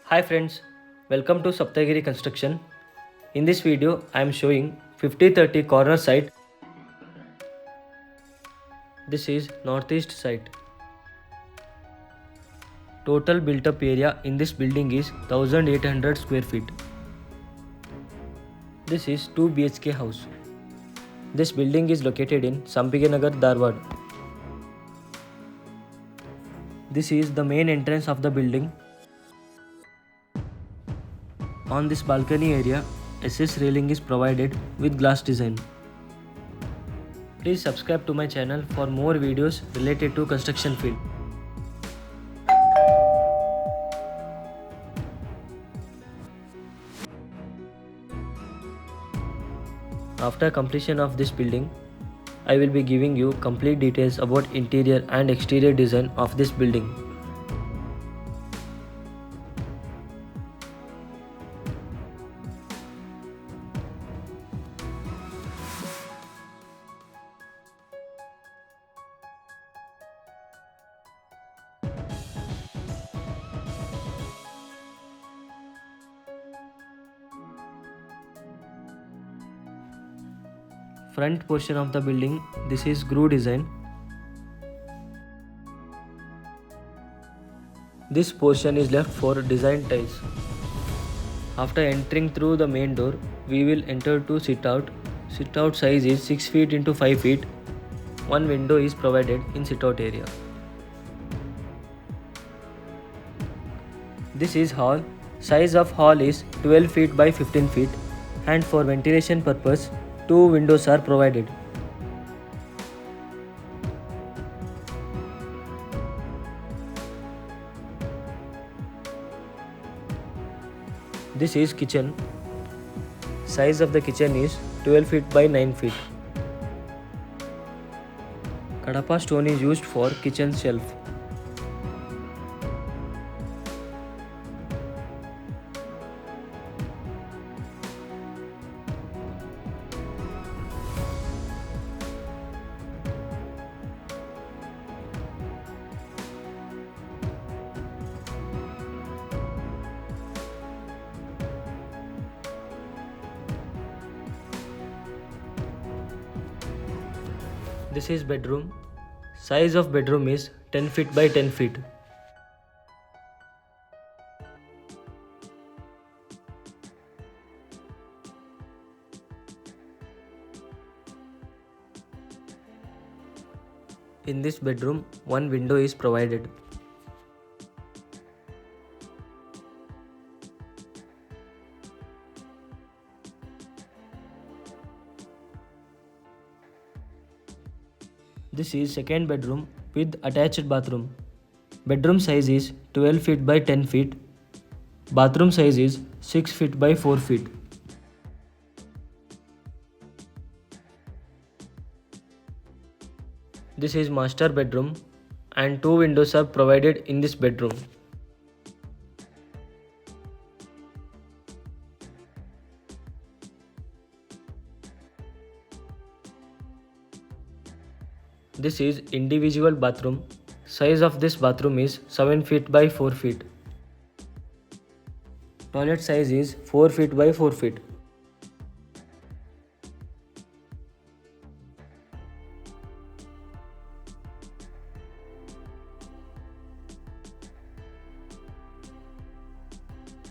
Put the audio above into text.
Hi friends, welcome to Saptagiri construction. In this video, I am showing 50-30 corner site. This is northeast site. Total built up area in this building is 1800 square feet. This is 2 BHK house. This building is located in Sampiganagar, Dharwad. This is the main entrance of the building. On this balcony area, SS railing is provided with glass design. Please subscribe to my channel for more videos related to construction field. After completion of this building, I will be giving you complete details about interior and exterior design of this building. Front portion of the building, this is groove design. This portion is left for design tiles. After entering through the main door, we will enter to sit out. Sit out size is 6 feet into 5 feet. One window is provided in sit out area. This is hall. Size of hall is 12 feet by 15 feet and for ventilation purpose, 2 windows are provided. This is kitchen. Size of the kitchen is 12 feet by 9 feet. Kadapa stone is used for kitchen shelf. This is bedroom. Size of bedroom is 10 feet by 10 feet. In this bedroom, one window is provided. This is second bedroom with attached bathroom. Bedroom size is 12 feet by 10 feet. Bathroom size is 6 feet by 4 feet. This is master bedroom and 2 windows are provided in this bedroom. This is individual bathroom. Size of this bathroom is 7 feet by 4 feet. Toilet size is 4 feet by 4 feet.